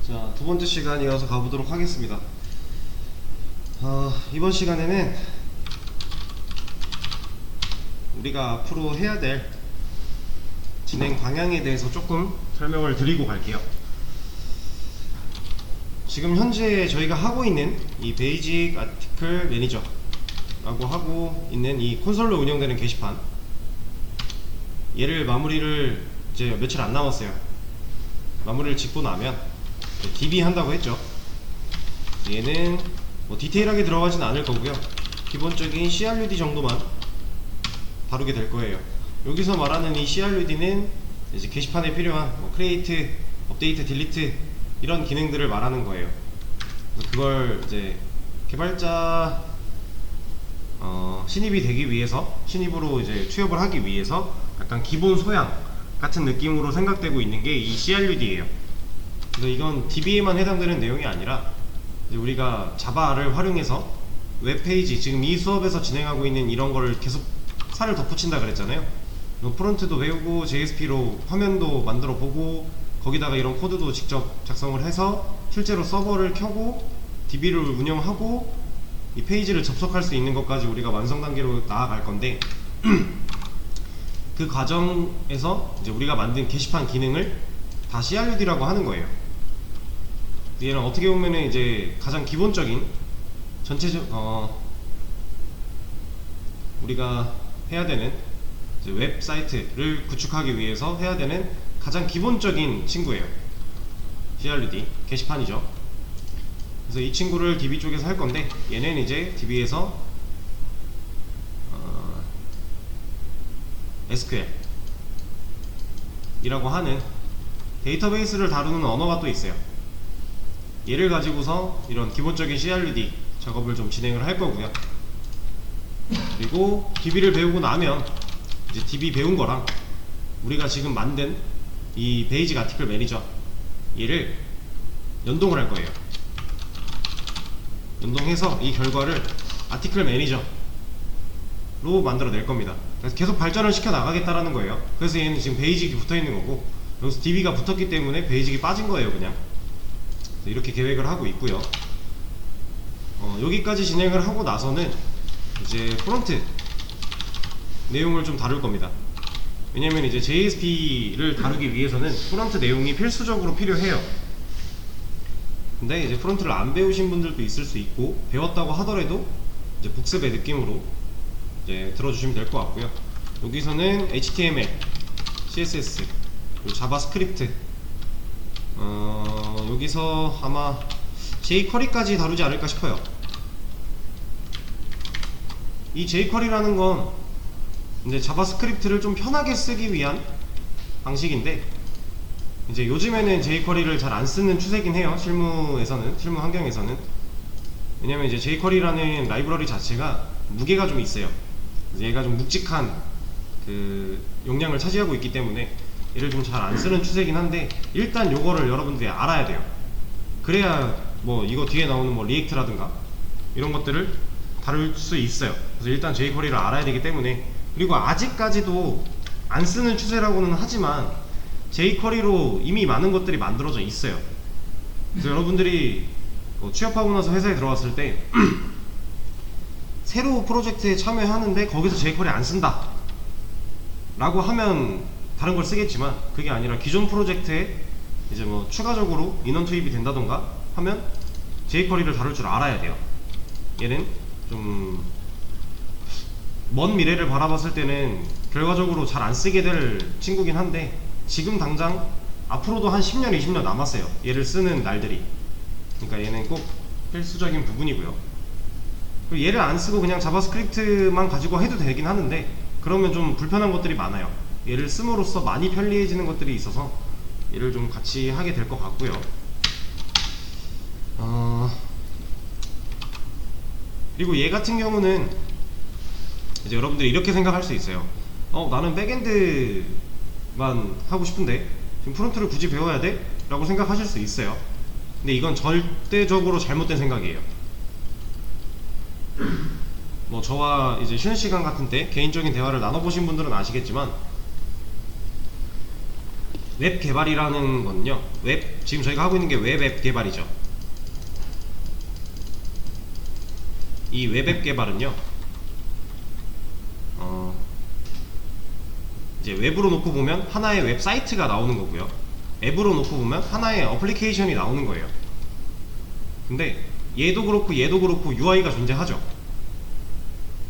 자, 두 번째 시간 이어서 가보도록 하겠습니다. 이번 시간에는 우리가 앞으로 해야 될 진행 방향에 대해서 조금 설명을 드리고 갈게요. 지금 현재 저희가 하고 있는 이 베이직 아티클 매니저라고 하고 있는 이 콘솔로 운영되는 게시판, 얘를 마무리를 이제 며칠 안 남았어요. 마무리를 짓고 나면 DB 한다고 했죠. 얘는 뭐 디테일하게 들어가진 않을 거고요. 기본적인 CRUD 정도만 다루게 될 거예요. 여기서 말하는 이 CRUD는 이제 게시판에 필요한 뭐 크리에이트, 업데이트, 딜리트 이런 기능들을 말하는 거예요. 그래서 그걸 이제 개발자 신입이 되기 위해서, 신입으로 이제 취업을 하기 위해서 약간 기본 소양 같은 느낌으로 생각되고 있는 게 이 CRUD예요. 그래서 이건 DB에만 해당되는 내용이 아니라 이제 우리가 자바를 활용해서 웹페이지, 지금 이 수업에서 진행하고 있는 이런 거를 계속 살을 덧붙인다 그랬잖아요. 프론트도 배우고 JSP로 화면도 만들어 보고 거기다가 이런 코드도 직접 작성을 해서 실제로 서버를 켜고 DB를 운영하고 이 페이지를 접속할 수 있는 것까지 우리가 완성 단계로 나아갈 건데 그 과정에서 이제 우리가 만든 게시판 기능을 다 CRUD라고 하는 거예요. 얘는 어떻게 보면은 이제 가장 기본적인 전체적 우리가 해야 되는 이제 웹사이트를 구축하기 위해서 해야 되는 가장 기본적인 친구예요. CRUD 게시판이죠. 그래서 이 친구를 DB 쪽에서 할 건데, 얘는 이제 DB에서 SQL 이라고 하는 데이터베이스를 다루는 언어가 또 있어요. 얘를 가지고서 이런 기본적인 CRUD 작업을 좀 진행을 할 거고요. 그리고 DB를 배우고 나면 이제 DB 배운 거랑 우리가 지금 만든 이 베이직 아티클 매니저, 얘를 연동을 할 거예요. 연동해서 이 결과를 아티클 매니저로 만들어 낼 겁니다. 그래서 계속 발전을 시켜 나가겠다라는 거예요. 그래서 얘는 지금 베이직이 붙어 있는 거고, 여기서 DB가 붙었기 때문에 베이직이 빠진 거예요. 그냥 이렇게 계획을 하고 있고요. 여기까지 진행을 하고 나서는 이제 프론트 내용을 좀 다룰 겁니다. 왜냐면 이제 JSP를 다루기 위해서는 프론트 내용이 필수적으로 필요해요. 근데 이제 프론트를 안 배우신 분들도 있을 수 있고, 배웠다고 하더라도 이제 복습의 느낌으로 이제 들어주시면 될 것 같고요. 여기서는 HTML, CSS, 그리고 자바스크립트, 여기서 아마 jQuery까지 다루지 않을까 싶어요. 이 jQuery라는 건 이제 자바스크립트를 좀 편하게 쓰기 위한 방식인데, 이제 요즘에는 jQuery를 잘 안 쓰는 추세긴 해요. 실무 환경에서는. 왜냐면 이제 jQuery라는 라이브러리 자체가 무게가 좀 있어요. 그래서 얘가 좀 묵직한 그 용량을 차지하고 있기 때문에 얘를 좀 잘 안 쓰는 추세긴 한데, 일단 요거를 여러분들이 알아야 돼요. 그래야 뭐 이거 뒤에 나오는 뭐 리액트라든가 이런 것들을 다룰 수 있어요. 그래서 일단 jQuery를 알아야 되기 때문에, 그리고 아직까지도 안 쓰는 추세라고는 하지만 jQuery로 이미 많은 것들이 만들어져 있어요. 그래서 여러분들이 취업하고 나서 회사에 들어왔을 때 새로 프로젝트에 참여하는데 거기서 jQuery 안 쓴다 라고 하면 다른 걸 쓰겠지만, 그게 아니라 기존 프로젝트에 이제 뭐 추가적으로 인원 투입이 된다던가 하면 jQuery를 다룰 줄 알아야 돼요. 얘는 좀 먼 미래를 바라봤을 때는 결과적으로 잘 안 쓰게 될 친구긴 한데, 지금 당장 앞으로도 한 10년, 20년 남았어요. 얘를 쓰는 날들이. 그러니까 얘는 꼭 필수적인 부분이고요. 그리고 얘를 안 쓰고 그냥 자바스크립트만 가지고 해도 되긴 하는데, 그러면 좀 불편한 것들이 많아요. 얘를 씀으로써 많이 편리해지는 것들이 있어서 얘를 좀 같이 하게 될 것 같고요. 그리고 얘 같은 경우는 이제 여러분들이 이렇게 생각할 수 있어요. 나는 백엔드만 하고 싶은데 지금 프론트를 굳이 배워야 돼? 라고 생각하실 수 있어요. 근데 이건 절대적으로 잘못된 생각이에요. 뭐 저와 이제 쉬는 시간 같은 때 개인적인 대화를 나눠보신 분들은 아시겠지만, 웹 개발이라는 건요, 지금 저희가 하고 있는 게 웹 앱 개발이죠. 이 웹 앱 개발은요, 이제 웹으로 놓고 보면 하나의 웹사이트가 나오는 거고요, 앱으로 놓고 보면 하나의 어플리케이션이 나오는 거예요. 근데 얘도 그렇고 얘도 그렇고 UI가 존재하죠.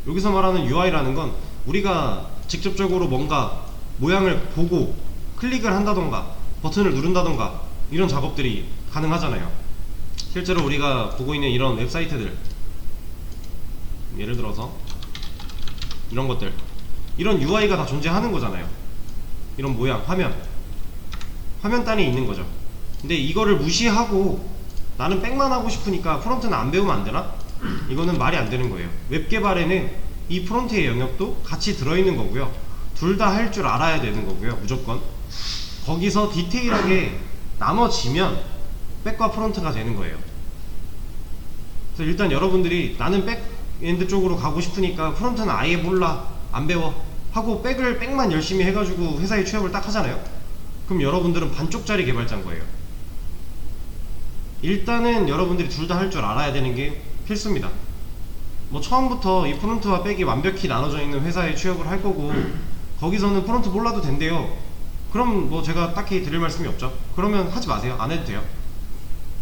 여기서 말하는 UI라는 건 우리가 직접적으로 뭔가 모양을 보고 클릭을 한다던가 버튼을 누른다던가 이런 작업들이 가능하잖아요. 실제로 우리가 보고 있는 이런 웹사이트들, 예를 들어서 이런 것들, 이런 UI가 다 존재하는 거잖아요. 이런 모양, 화면단이 있는 거죠. 근데 이거를 무시하고 나는 백만 하고 싶으니까 프론트는 안 배우면 안 되나? 이거는 말이 안 되는 거예요. 웹 개발에는 이 프론트의 영역도 같이 들어있는 거고요, 둘 다 할 줄 알아야 되는 거고요, 무조건. 거기서 디테일하게 나눠지면 백과 프론트가 되는 거예요. 그래서 일단 여러분들이 나는 백엔드 쪽으로 가고 싶으니까 프론트는 아예 몰라, 안 배워 하고 백만 열심히 해가지고 회사에 취업을 딱 하잖아요. 그럼 여러분들은 반쪽짜리 개발자인 거예요. 일단은 여러분들이 둘 다 할 줄 알아야 되는 게 필수입니다. 뭐 처음부터 이 프론트와 백이 완벽히 나눠져 있는 회사에 취업을 할 거고 거기서는 프론트 몰라도 된대요. 그럼 뭐 제가 딱히 드릴 말씀이 없죠. 그러면 하지 마세요. 안 해도 돼요.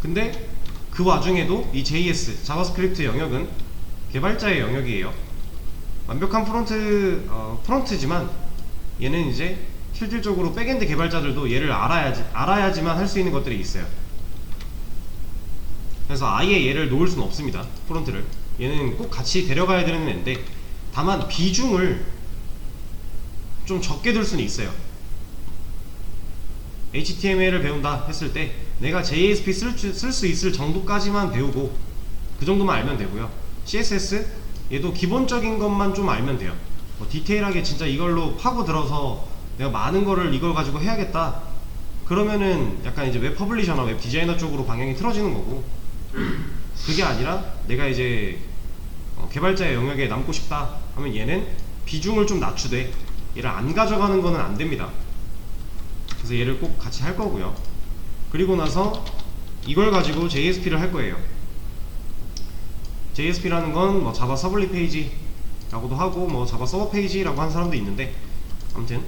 근데 그 와중에도 이 JS, 자바스크립트 영역은 개발자의 영역이에요. 완벽한 프론트지만 얘는 이제 실질적으로 백엔드 개발자들도 얘를 알아야지만 할 수 있는 것들이 있어요. 그래서 아예 얘를 놓을 수는 없습니다. 프론트를. 얘는 꼭 같이 데려가야 되는 애인데, 다만 비중을 좀 적게 둘 수는 있어요. HTML을 배운다 했을 때 내가 JSP 쓸 수 있을 정도까지만 배우고 그 정도만 알면 되고요. CSS 얘도 기본적인 것만 좀 알면 돼요. 뭐 디테일하게 진짜 이걸로 파고 들어서 내가 많은 거를 이걸 가지고 해야겠다 그러면은 약간 이제 웹 퍼블리셔나 웹 디자이너 쪽으로 방향이 틀어지는 거고, 그게 아니라 내가 이제 개발자의 영역에 남고 싶다 하면 얘는 비중을 좀 낮추되 얘를 안 가져가는 거는 안 됩니다. 그래서 얘를 꼭 같이 할 거고요. 그리고 나서 이걸 가지고 JSP를 할 거예요. JSP라는 건 뭐 자바 서블리 페이지라고도 하고 뭐 자바 서버 페이지라고 하는 사람도 있는데, 아무튼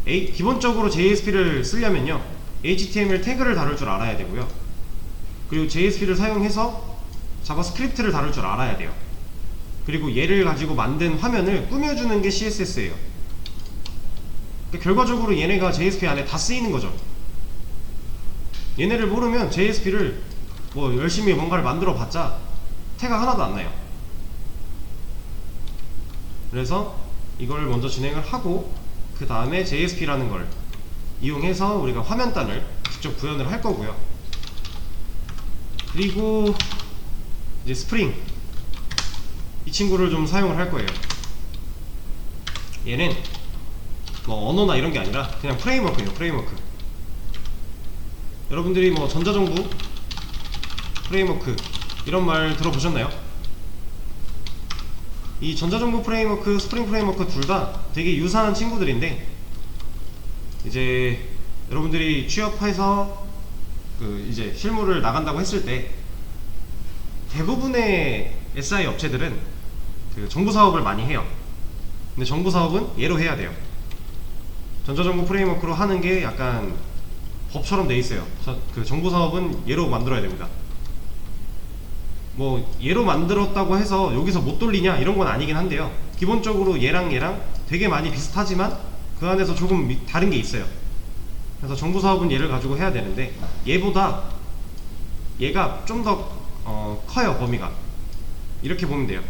기본적으로 JSP를 쓰려면요 HTML 태그를 다룰 줄 알아야 되고요, 그리고 JSP를 사용해서 자바스크립트를 다룰 줄 알아야 돼요. 그리고 얘를 가지고 만든 화면을 꾸며주는 게 CSS예요. 그러니까 결과적으로 얘네가 JSP 안에 다 쓰이는 거죠. 얘네를 모르면 JSP를 뭐 열심히 뭔가를 만들어 봤자 태가 하나도 안 나요. 그래서 이걸 먼저 진행을 하고 그 다음에 JSP라는 걸 이용해서 우리가 화면단을 직접 구현을 할 거고요. 그리고 이제 스프링, 이 친구를 좀 사용을 할 거예요. 얘는 뭐 언어나 이런 게 아니라 그냥 프레임워크예요. 프레임워크. 여러분들이 뭐 전자정부 프레임워크 이런 말 들어보셨나요? 이 전자정부 프레임워크, 스프링 프레임워크 둘 다 되게 유사한 친구들인데, 이제 여러분들이 취업해서 이제 실무를 나간다고 했을 때 대부분의 SI 업체들은 정부 사업을 많이 해요. 근데 정부 사업은 얘로 해야 돼요. 전자정부 프레임워크로 하는 게 약간 법처럼 돼 있어요. 정부 사업은 얘로 만들어야 됩니다. 뭐 얘로 만들었다고 해서 여기서 못 돌리냐 이런 건 아니긴 한데요, 기본적으로 얘랑 되게 많이 비슷하지만 그 안에서 조금 다른 게 있어요. 그래서 정부 사업은 얘를 가지고 해야 되는데 얘보다 얘가 좀 더 커요, 범위가. 이렇게 보면 돼요.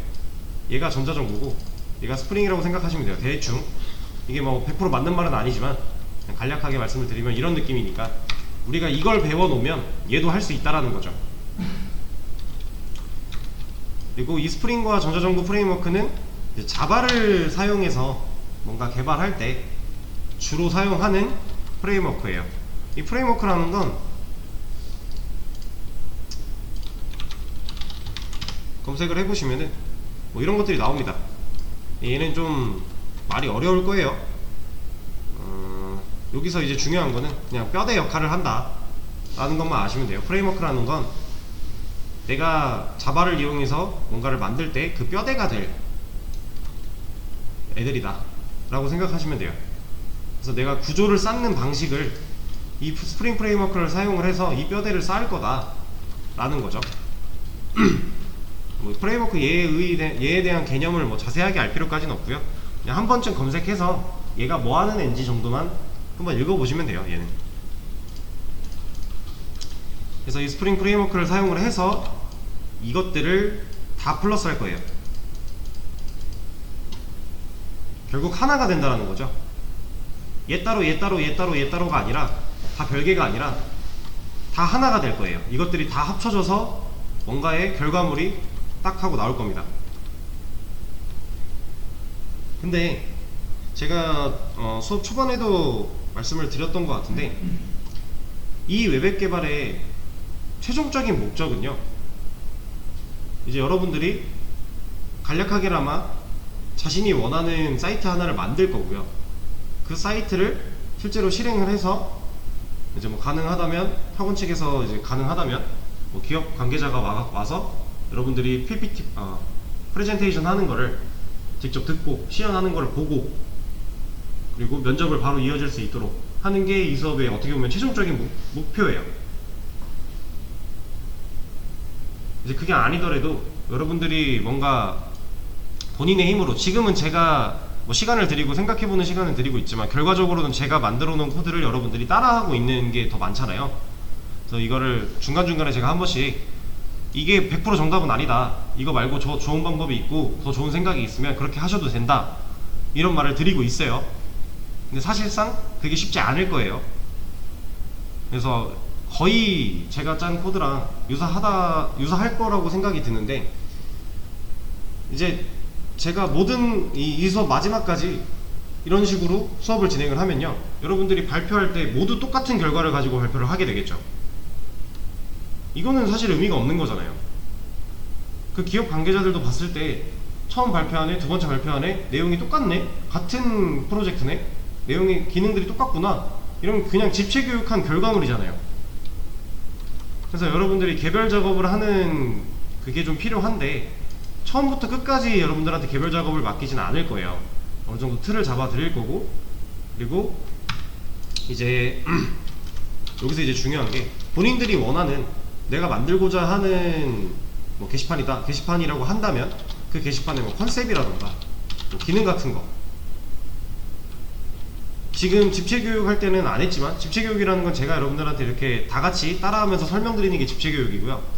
얘가 전자정부고 얘가 스프링이라고 생각하시면 돼요. 대충. 이게 뭐 100% 맞는 말은 아니지만 그냥 간략하게 말씀을 드리면 이런 느낌이니까 우리가 이걸 배워놓으면 얘도 할 수 있다라는 거죠. 그리고 이 스프링과 전자정부 프레임워크는 이제 자바를 사용해서 뭔가 개발할 때 주로 사용하는 프레임워크예요. 이 프레임워크라는 건 검색을 해보시면은 뭐 이런 것들이 나옵니다. 얘는 좀 말이 어려울 거예요. 여기서 이제 중요한 거는 그냥 뼈대 역할을 한다 라는 것만 아시면 돼요. 프레임워크라는 건 내가 자바를 이용해서 뭔가를 만들 때 그 뼈대가 될 애들이다 라고 생각하시면 돼요. 그래서 내가 구조를 쌓는 방식을 이 스프링 프레임워크를 사용을 해서 이 뼈대를 쌓을 거다 라는 거죠. 뭐 프레임워크 얘에 대한 개념을 뭐 자세하게 알 필요까지는 없고요. 그냥 한 번쯤 검색해서 얘가 뭐 하는 앤지 정도만 한번 읽어보시면 돼요. 얘는. 그래서 이 스프링 프레임워크를 사용을 해서 이것들을 다 플러스 할 거예요. 결국 하나가 된다는 거죠. 얘 따로 얘 따로 얘 따로 얘 따로가 아니라 다 별개가 아니라 다 하나가 될 거예요. 이것들이 다 합쳐져서 뭔가의 결과물이 딱 하고 나올 겁니다. 근데 제가 수업 초반에도 말씀을 드렸던 것 같은데 이 웹앱 개발의 최종적인 목적은요, 이제 여러분들이 간략하게나마 자신이 원하는 사이트 하나를 만들 거고요. 그 사이트를 실제로 실행을 해서 이제 뭐 가능하다면 학원 측에서 이제 가능하다면 뭐 기업 관계자가 와서 여러분들이 PPT 프레젠테이션 하는 거를 직접 듣고 시연하는 거를 보고 그리고 면접을 바로 이어질 수 있도록 하는 게 이 수업의 어떻게 보면 최종적인 목표예요. 이제 그게 아니더라도 여러분들이 뭔가 본인의 힘으로, 지금은 제가 뭐 시간을 드리고 생각해보는 시간을 드리고 있지만 결과적으로는 제가 만들어 놓은 코드를 여러분들이 따라하고 있는 게 더 많잖아요. 그래서 이거를 중간중간에 제가 한 번씩 이게 100% 정답은 아니다, 이거 말고 저 좋은 방법이 있고 더 좋은 생각이 있으면 그렇게 하셔도 된다, 이런 말을 드리고 있어요. 근데 사실상 그게 쉽지 않을 거예요. 그래서 거의 제가 짠 코드랑 유사할 거라고 생각이 드는데, 이제 제가 모든 이 수업 마지막까지 이런 식으로 수업을 진행을 하면요, 여러분들이 발표할 때 모두 똑같은 결과를 가지고 발표를 하게 되겠죠. 이거는 사실 의미가 없는 거잖아요. 그 기업 관계자들도 봤을 때 처음 발표하네, 두 번째 발표하네, 내용이 똑같네, 같은 프로젝트네, 내용의 기능들이 똑같구나, 이러면 그냥 집체교육한 결과물이잖아요. 그래서 여러분들이 개별 작업을 하는 그게 좀 필요한데, 처음부터 끝까지 여러분들한테 개별 작업을 맡기진 않을 거예요. 어느 정도 틀을 잡아 드릴 거고, 그리고 이제 여기서 이제 중요한 게 본인들이 원하는, 내가 만들고자 하는 뭐 게시판이라고 한다면 그 게시판의 뭐 컨셉이라던가 뭐 기능 같은 거, 지금 집체교육 할 때는 안 했지만, 집체교육이라는 건 제가 여러분들한테 이렇게 다 같이 따라하면서 설명드리는 게 집체교육이고요.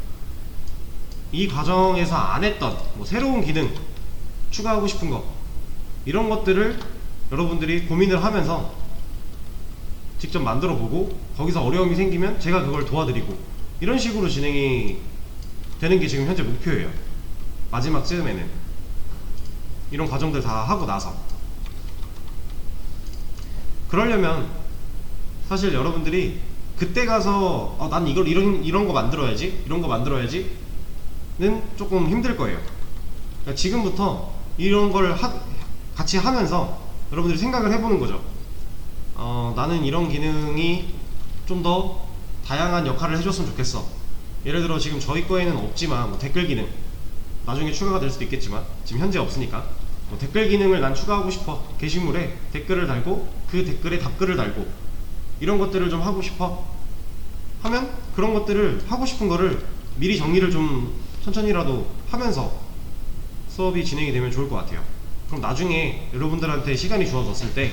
이 과정에서 안 했던 뭐 새로운 기능, 추가하고 싶은 거, 이런 것들을 여러분들이 고민을 하면서 직접 만들어 보고, 거기서 어려움이 생기면 제가 그걸 도와드리고, 이런 식으로 진행이 되는 게 지금 현재 목표예요. 마지막 즈음에는 이런 과정들 다 하고 나서. 그러려면 사실 여러분들이 그때 가서 난 이런 거 만들어야지, 이런 거 만들어야지 는 조금 힘들 거예요. 그러니까 지금부터 이런 걸 같이 하면서 여러분들이 생각을 해보는 거죠. 나는 이런 기능이 좀 더 다양한 역할을 해줬으면 좋겠어. 예를 들어 지금 저희 거에는 없지만 뭐 댓글 기능, 나중에 추가가 될 수도 있겠지만 지금 현재 없으니까 뭐 댓글 기능을 난 추가하고 싶어, 게시물에 댓글을 달고 그 댓글에 답글을 달고, 이런 것들을 좀 하고 싶어 하면 그런 것들을 하고 싶은 거를 미리 정리를 좀 천천히라도 하면서 수업이 진행이 되면 좋을 것 같아요. 그럼 나중에 여러분들한테 시간이 주어졌을 때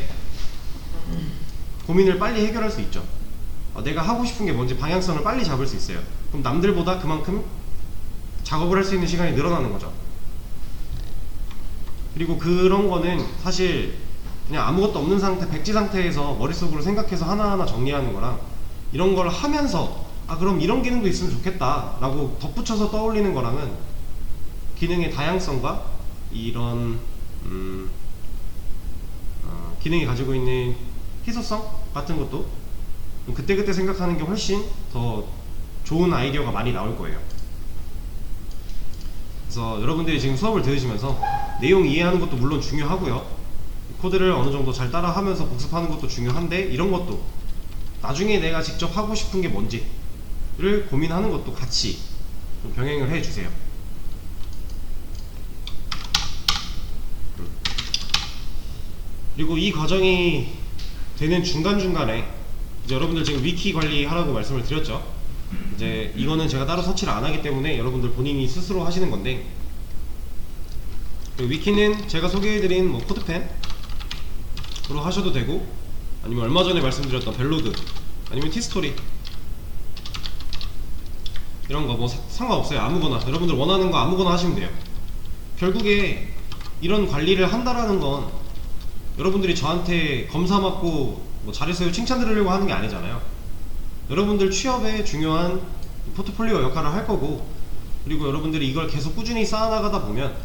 고민을 빨리 해결할 수 있죠. 내가 하고 싶은 게 뭔지 방향성을 빨리 잡을 수 있어요. 그럼 남들보다 그만큼 작업을 할 수 있는 시간이 늘어나는 거죠. 그리고 그런 거는 사실 그냥 아무것도 없는 상태, 백지 상태에서 머릿속으로 생각해서 하나하나 정리하는 거랑, 이런 걸 하면서 그럼 이런 기능도 있으면 좋겠다 라고 덧붙여서 떠올리는 거랑은 기능의 다양성과 이런 기능이 가지고 있는 희소성 같은 것도 그때그때 생각하는 게 훨씬 더 좋은 아이디어가 많이 나올 거예요. 그래서 여러분들이 지금 수업을 들으시면서 내용 이해하는 것도 물론 중요하고요, 코드를 어느 정도 잘 따라 하면서 복습하는 것도 중요한데, 이런 것도 나중에 내가 직접 하고 싶은 게 뭔지를 고민하는 것도 같이 좀 병행을 해 주세요. 그리고 이 과정이 되는 중간중간에 이제 여러분들 지금 위키 관리하라고 말씀을 드렸죠. 이제 이거는 제가 따로 서치를 안 하기 때문에 여러분들 본인이 스스로 하시는 건데, 위키는 제가 소개해드린 뭐 코드펜으로 하셔도 되고, 아니면 얼마 전에 말씀드렸던 벨로드, 아니면 티스토리, 이런 거 뭐 상관없어요. 아무거나 여러분들 원하는 거 아무거나 하시면 돼요. 결국에 이런 관리를 한다라는 건 여러분들이 저한테 검사 받고 뭐 잘했어요 칭찬 드리려고 하는 게 아니잖아요. 여러분들 취업에 중요한 포트폴리오 역할을 할 거고, 그리고 여러분들이 이걸 계속 꾸준히 쌓아나가다 보면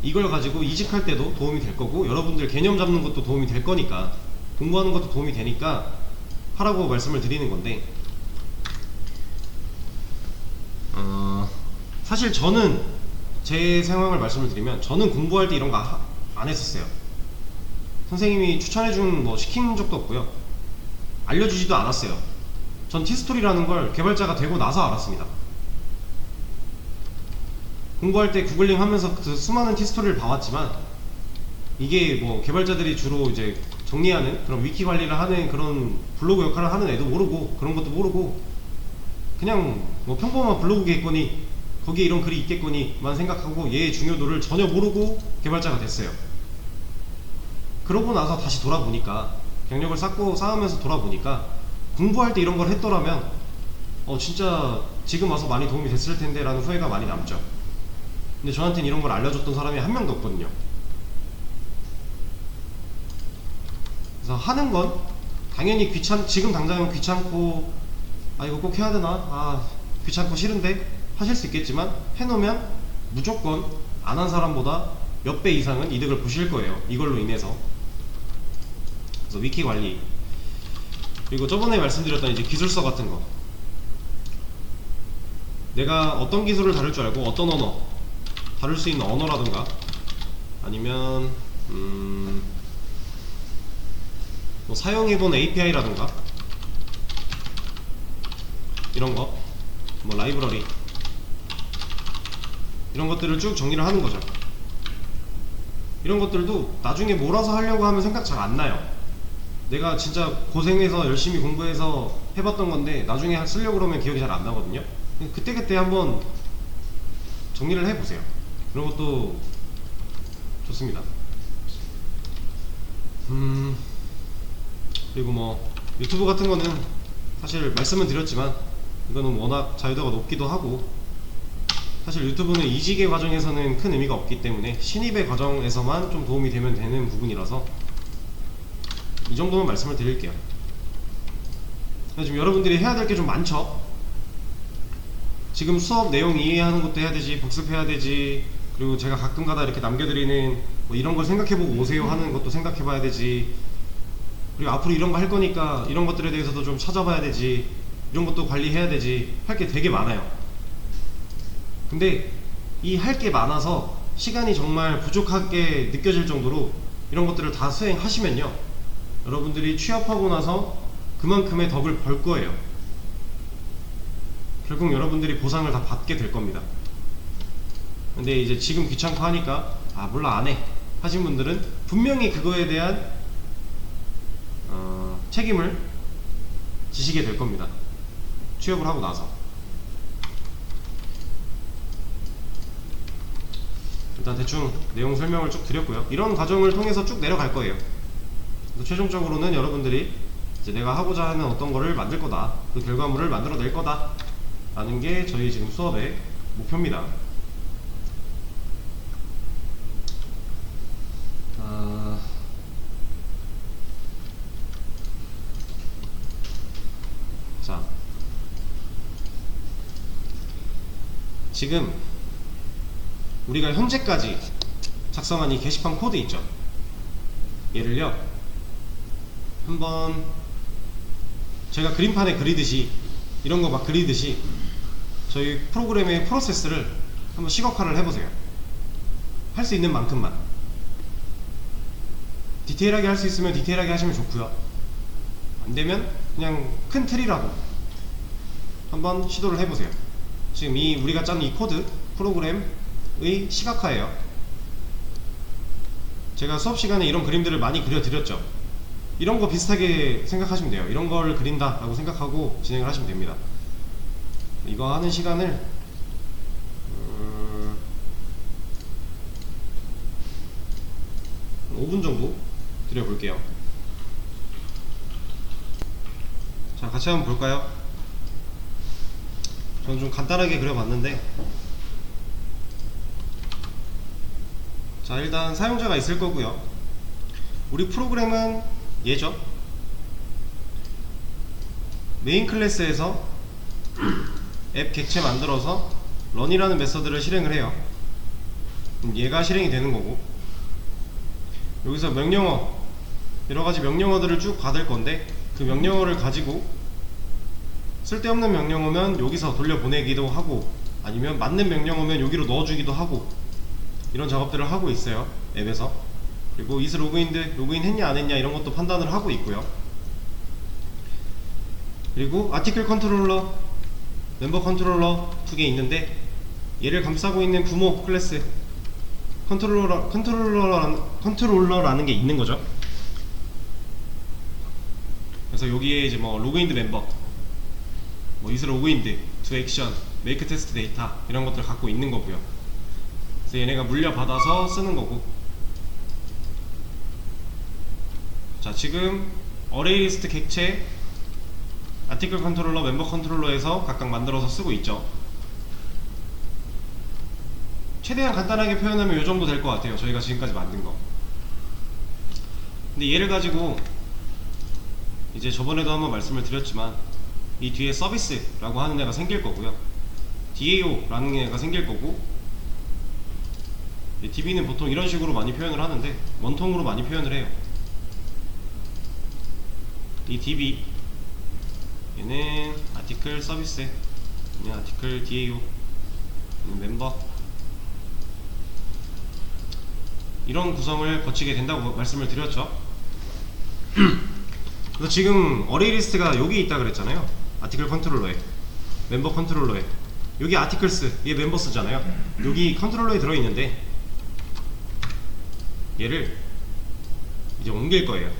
이걸 가지고 이직할 때도 도움이 될 거고, 여러분들 개념 잡는 것도 도움이 될 거니까, 공부하는 것도 도움이 되니까 하라고 말씀을 드리는 건데, 사실 저는 제 상황을 말씀을 드리면, 저는 공부할 때 이런 거 안 했었어요. 선생님이 추천해준 뭐 시킨 적도 없고요, 알려주지도 않았어요. 전 티스토리라는 걸 개발자가 되고 나서 알았습니다. 공부할 때 구글링 하면서 그 수많은 티스토리를 봐왔지만, 이게 뭐 개발자들이 주로 이제 정리하는 그런 위키 관리를 하는 그런 블로그 역할을 하는 애도 모르고, 그런 것도 모르고, 그냥 뭐 평범한 블로그겠거니 거기에 이런 글이 있겠거니만 생각하고 얘의 중요도를 전혀 모르고 개발자가 됐어요. 그러고 나서 다시 돌아보니까, 경력을 쌓으면서 돌아보니까, 공부할 때 이런 걸 했더라면 진짜 지금 와서 많이 도움이 됐을 텐데 라는 후회가 많이 남죠. 근데 저한테는 이런 걸 알려줬던 사람이 한 명도 없거든요. 그래서 하는 건 당연히 지금 당장은 귀찮고, 이거 꼭 해야 되나, 귀찮고 싫은데 하실 수 있겠지만, 해놓으면 무조건 안 한 사람보다 몇 배 이상은 이득을 보실 거예요, 이걸로 인해서. 그래서 위키 관리, 그리고 저번에 말씀드렸던 이제 기술서 같은 거, 내가 어떤 기술을 다룰 줄 알고 어떤 언어, 다룰 수 있는 언어라든가, 아니면 뭐 사용해본 API라든가 이런 거, 뭐 라이브러리, 이런 것들을 쭉 정리를 하는 거죠. 이런 것들도 나중에 몰아서 하려고 하면 생각 잘 안 나요. 내가 진짜 고생해서 열심히 공부해서 해봤던 건데 나중에 쓰려고 그러면 기억이 잘 안 나거든요. 그때그때 한번 정리를 해보세요. 그런 것도 좋습니다. 그리고 뭐 유튜브 같은 거는 사실 말씀은 드렸지만, 이거는 워낙 자유도가 높기도 하고, 사실 유튜브는 이직의 과정에서는 큰 의미가 없기 때문에 신입의 과정에서만 좀 도움이 되면 되는 부분이라서 이 정도만 말씀을 드릴게요. 지금 여러분들이 해야 될 게 좀 많죠. 지금 수업 내용 이해하는 것도 해야 되지, 복습해야 되지, 그리고 제가 가끔가다 이렇게 남겨드리는 뭐 이런 걸 생각해보고 오세요 하는 것도 생각해봐야 되지, 그리고 앞으로 이런 거 할 거니까 이런 것들에 대해서도 좀 찾아봐야 되지, 이런 것도 관리해야 되지, 할 게 되게 많아요. 근데 이 할 게 많아서 시간이 정말 부족하게 느껴질 정도로 이런 것들을 다 수행하시면요, 여러분들이 취업하고 나서 그만큼의 덕을 벌 거예요. 결국 여러분들이 보상을 다 받게 될 겁니다. 근데 이제 지금 귀찮고 하니까 몰라 안 해 하신 분들은 분명히 그거에 대한 책임을 지시게 될 겁니다, 취업을 하고 나서. 일단 대충 내용 설명을 쭉 드렸고요. 이런 과정을 통해서 쭉 내려갈 거예요. 그래서 최종적으로는 여러분들이 이제 내가 하고자 하는 어떤 거를 만들 거다, 그 결과물을 만들어 낼 거다 라는 게 저희 지금 수업의 목표입니다. 자, 지금 우리가 현재까지 작성한 이 게시판 코드 있죠. 얘를요, 한번 제가 그림판에 그리듯이, 이런 거 막 그리듯이 저희 프로그램의 프로세스를 한번 시각화를 해보세요. 할 수 있는 만큼만. 디테일하게 할 수 있으면 디테일하게 하시면 좋고요. 안되면 그냥 큰 틀이라도 한번 시도를 해보세요. 지금 우리가 짠 이 코드 프로그램의 시각화예요. 제가 수업 시간에 이런 그림들을 많이 그려드렸죠. 이런 거 비슷하게 생각하시면 돼요. 이런 걸 그린다 라고 생각하고 진행을 하시면 됩니다. 이거 하는 시간을 5분 정도 드려볼게요. 자, 같이 한번 볼까요? 저는 좀 간단하게 그려봤는데, 자, 일단 사용자가 있을 거고요. 우리 프로그램은 얘죠. 메인 클래스에서 앱 객체 만들어서 run이라는 메서드를 실행을 해요. 그럼 얘가 실행이 되는 거고, 여기서 명령어, 여러가지 명령어들을 쭉 받을 건데, 그 명령어를 가지고 쓸데없는 명령어면 여기서 돌려보내기도 하고, 아니면 맞는 명령어면 여기로 넣어주기도 하고, 이런 작업들을 하고 있어요, 앱에서. 그리고 is 로그인드, 로그인 했냐 안 했냐 이런 것도 판단을 하고 있고요. 그리고 아티클 컨트롤러, 멤버 컨트롤러 두 개 있는데, 얘를 감싸고 있는 부모 클래스 컨트롤러라는 게 있는 거죠. 그래서 여기에 이제 뭐 로그인드 멤버, 뭐 is 로그인드, to action, make test data 이런 것들 갖고 있는 거고요. 그래서 얘네가 물려받아서 쓰는 거고. 자, 지금 어레이 리스트 객체, 아티클 컨트롤러, 멤버 컨트롤러에서 각각 만들어서 쓰고 있죠. 최대한 간단하게 표현하면 이 정도 될 것 같아요. 저희가 지금까지 만든 거. 근데 얘를 가지고 이제 저번에도 한번 말씀을 드렸지만, 이 뒤에 서비스라고 하는 애가 생길 거고요. DAO라는 애가 생길 거고, DB는 보통 이런 식으로 많이 표현을 하는데 원통으로 많이 표현을 해요. 이 DB 얘는 아티클 서비스, 얘는 아티클 DAO, 얘는 멤버, 이런 구성을 거치게 된다고 말씀을 드렸죠. 그래서 지금 어레이 리스트가 여기 있다 그랬잖아요. 아티클 컨트롤러에, 멤버 컨트롤러에, 여기 아티클스, 얘 멤버스잖아요. 여기 컨트롤러에 들어있는데 얘를 이제 옮길 거예요.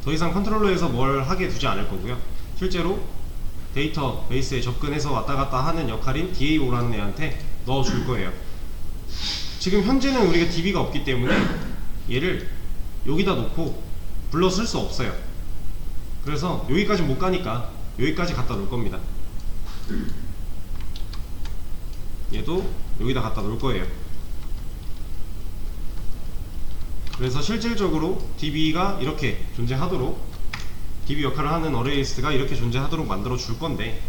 더 이상 컨트롤러에서 뭘 하게 두지 않을 거고요. 실제로 데이터 베이스에 접근해서 왔다갔다 하는 역할인 DAO라는 애한테 넣어줄 거예요. 지금 현재는 우리가 DB가 없기 때문에 얘를 여기다 놓고 불러 쓸 수 없어요. 그래서 여기까지 못 가니까 여기까지 갖다 놓을 겁니다. 얘도 여기다 갖다 놓을 거예요. 그래서 실질적으로 DB가 이렇게 존재하도록, DB 역할을 하는 어레이 리스트가 이렇게 존재하도록 만들어 줄 건데,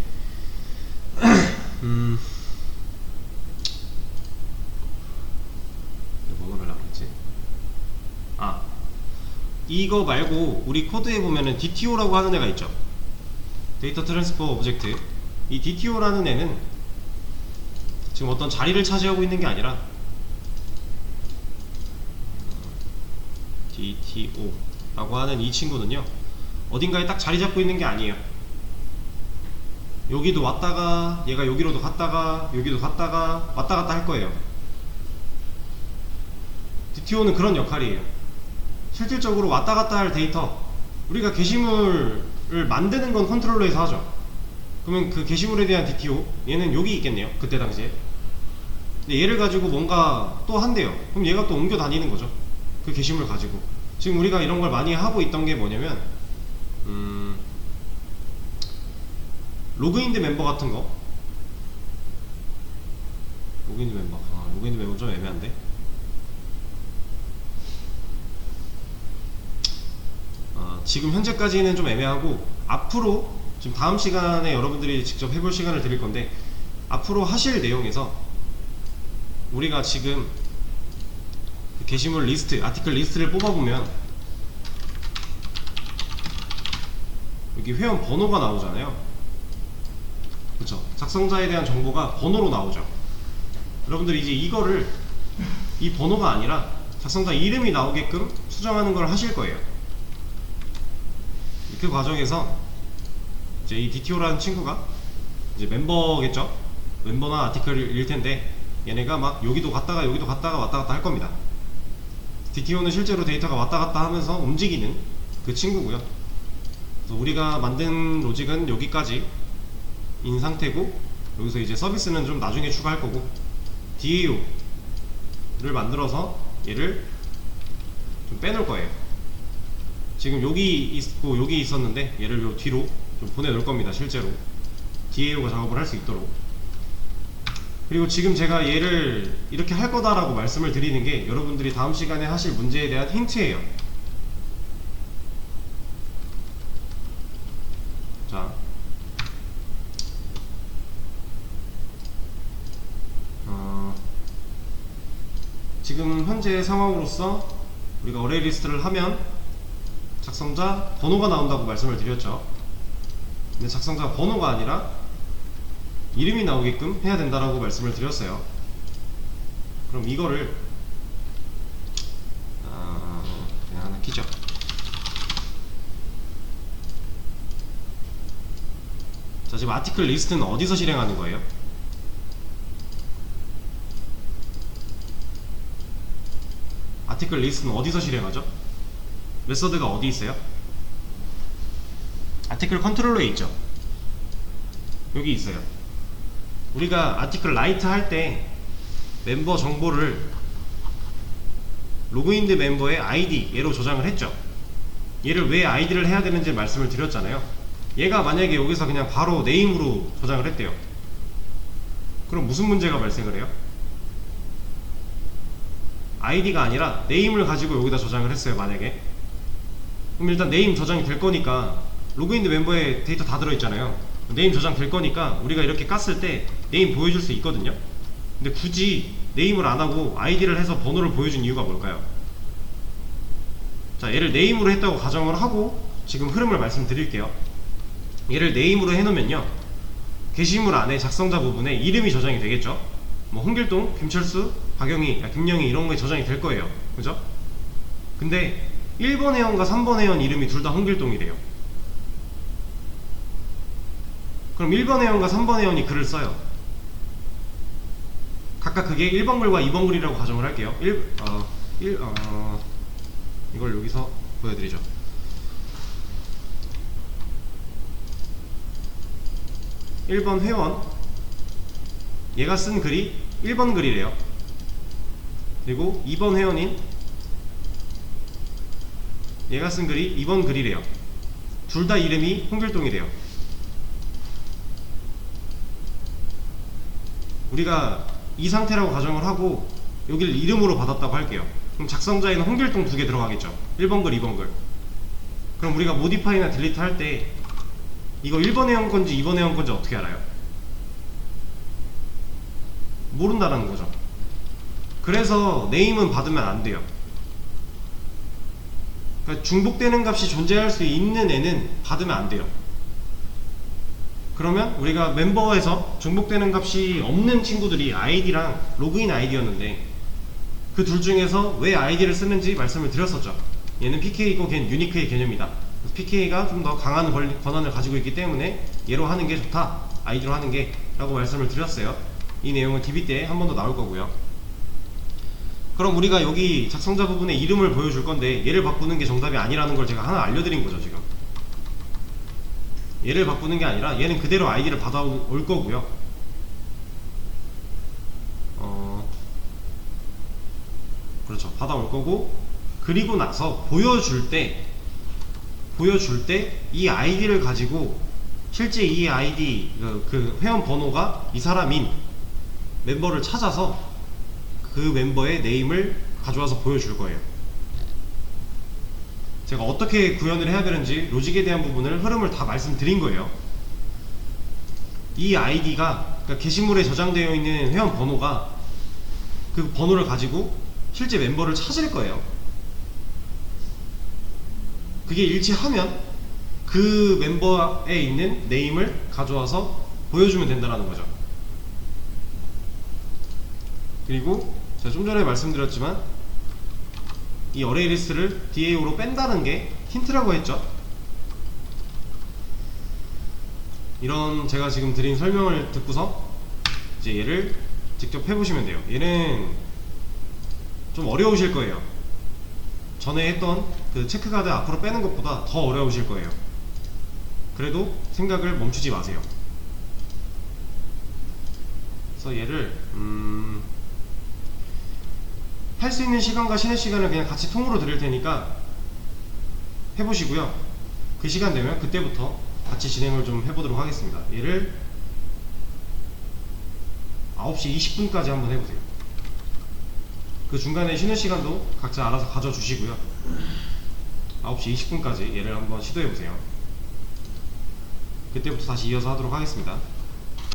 이거 말고 우리 코드에 보면은 DTO라고 하는 애가 있죠. 데이터 트랜스퍼 오브젝트. 이 DTO라는 애는 지금 어떤 자리를 차지하고 있는 게 아니라, DTO라고 하는 이 친구는요, 어딘가에 딱 자리 잡고 있는 게 아니에요. 여기도 왔다가, 얘가 여기로도 갔다가, 여기도 갔다가, 왔다 갔다 할 거예요. DTO는 그런 역할이에요. 실질적으로 왔다 갔다 할 데이터, 우리가 게시물을 만드는 건 컨트롤러에서 하죠. 그러면 그 게시물에 대한 DTO, 얘는 여기 있겠네요, 그때 당시에. 근데 얘를 가지고 뭔가 또 한대요. 그럼 얘가 또 옮겨 다니는 거죠, 그 게시물 가지고. 지금 우리가 이런 걸 많이 하고 있던 게 뭐냐면, 로그인드 멤버 같은 거. 로그인드 멤버, 로그인드 멤버 좀 애매한데. 지금 현재까지는 좀 애매하고, 앞으로 지금 다음 시간에 여러분들이 직접 해볼 시간을 드릴 건데, 앞으로 하실 내용에서 우리가 지금 게시물 리스트, 아티클 리스트를 뽑아보면 여기 회원 번호가 나오잖아요. 그쵸? 작성자에 대한 정보가 번호로 나오죠. 여러분들이 이제 이거를, 이 번호가 아니라 작성자 이름이 나오게끔 수정하는 걸 하실 거예요. 그 과정에서 이제 이 DTO라는 친구가 이제 멤버겠죠? 멤버나 아티클일 텐데 얘네가 막 여기도 갔다가 여기도 갔다가 왔다 갔다 할 겁니다. DTO는 실제로 데이터가 왔다 갔다 하면서 움직이는 그 친구고요. 그래서 우리가 만든 로직은 여기까지 인 상태고, 여기서 이제 서비스는 좀 나중에 추가할 거고, DAO를 만들어서 얘를 좀 빼놓을 거예요. 지금 여기 있고 여기 있었는데 얘를 요 뒤로 좀 보내놓을 겁니다. 실제로 DAO가 작업을 할 수 있도록. 그리고 지금 제가 얘를 이렇게 할 거다라고 말씀을 드리는 게 여러분들이 다음 시간에 하실 문제에 대한 힌트예요. 자, 지금 현재 상황으로서 우리가 어레이 리스트를 하면 작성자 번호가 나온다고 말씀을 드렸죠. 근데 작성자 번호가 아니라 이름이 나오게끔 해야 된다라고 말씀을 드렸어요. 그럼 이거를 그냥 하나 키죠. 자, 지금 아티클 리스트는 어디서 실행하는 거예요? 아티클 리스트는 어디서 실행하죠? 메서드가 어디 있어요? 아티클 컨트롤러에 있죠. 여기 있어요. 우리가 아티클 라이트 할 때 멤버 정보를 로그인드 멤버의 아이디 얘로 저장을 했죠. 얘를 왜 아이디를 해야 되는지 말씀을 드렸잖아요. 얘가 만약에 여기서 그냥 바로 네임으로 저장을 했대요. 그럼 무슨 문제가 발생을 해요? 아이디가 아니라 네임을 가지고 여기다 저장을 했어요. 만약에 그럼 일단 네임 저장이 될 거니까, 로그인드 멤버에 데이터 다 들어있잖아요. 네임 저장 될 거니까 우리가 이렇게 깠을 때 네임 보여줄 수 있거든요. 근데 굳이 네임을 안하고 아이디를 해서 번호를 보여준 이유가 뭘까요? 자, 얘를 네임으로 했다고 가정을 하고 지금 흐름을 말씀드릴게요. 얘를 네임으로 해놓으면요, 게시물 안에 작성자 부분에 이름이 저장이 되겠죠. 뭐 홍길동, 김철수, 박영희, 김영희 이런 거에 저장이 될 거예요. 그죠? 근데 1번 회원과 3번 회원 이름이 둘 다 홍길동이래요. 그럼 1번 회원과 3번 회원이 글을 써요. 각각 그게 1번 글과 2번 글이라고 가정을 할게요. 이걸 여기서 보여드리죠. 1번 회원, 얘가 쓴 글이 1번 글이래요. 그리고 2번 회원인 얘가 쓴 글이 2번 글이래요. 둘 다 이름이 홍길동이래요. 우리가 이 상태라고 가정을 하고 여기를 이름으로 받았다고 할게요. 그럼 작성자에는 홍길동 2개 들어가겠죠. 1번 글, 2번 글. 그럼 우리가 모디파이나 딜리트 할 때 이거 1번 회원 건지 2번 회원 건지 어떻게 알아요? 모른다라는 거죠. 그래서 네임은 받으면 안 돼요. 그러니까 중복되는 값이 존재할 수 있는 애는 받으면 안 돼요. 그러면 우리가 멤버에서 중복되는 값이 없는 친구들이 아이디랑 로그인 아이디였는데 그 둘 중에서 왜 아이디를 쓰는지 말씀을 드렸었죠. 얘는 PK이고 걔는 유니크의 개념이다. PK가 좀 더 강한 권한을 가지고 있기 때문에 얘로 하는 게 좋다, 아이디로 하는 게, 라고 말씀을 드렸어요. 이 내용은 DB 때 한 번 더 나올 거고요. 그럼 우리가 여기 작성자 부분에 이름을 보여줄 건데 얘를 바꾸는 게 정답이 아니라는 걸 제가 하나 알려드린 거죠. 지금 얘를 바꾸는 게 아니라 얘는 그대로 아이디를 받아올 거고요. 그렇죠, 받아올 거고, 그리고 나서 보여줄 때 이 아이디를 가지고 실제 이 아이디 그 회원 번호가 이 사람인 멤버를 찾아서 그 멤버의 네임을 가져와서 보여줄 거예요. 제가 어떻게 구현을 해야 되는지 로직에 대한 부분을, 흐름을 다 말씀드린 거예요. 이 아이디가, 그러니까 게시물에 저장되어 있는 회원 번호가 그 번호를 가지고 실제 멤버를 찾을 거예요. 그게 일치하면 그 멤버에 있는 네임을 가져와서 보여주면 된다는 거죠. 그리고 제가 좀 전에 말씀드렸지만 이 어레이 리스트를 DAO로 뺀다는 게 힌트라고 했죠. 이런 제가 지금 드린 설명을 듣고서 이제 얘를 직접 해보시면 돼요. 얘는 좀 어려우실 거예요. 전에 했던 그 체크가드 앞으로 빼는 것보다 더 어려우실 거예요. 그래도 생각을 멈추지 마세요. 그래서 얘를 할 수 있는 시간과 쉬는 시간을 그냥 같이 통으로 드릴 테니까 해보시고요. 그 시간 되면 그때부터 같이 진행을 좀 해보도록 하겠습니다. 얘를 9시 20분까지 한번 해보세요. 그 중간에 쉬는 시간도 각자 알아서 가져주시고요. 9시 20분까지 얘를 한번 시도해보세요. 그때부터 다시 이어서 하도록 하겠습니다.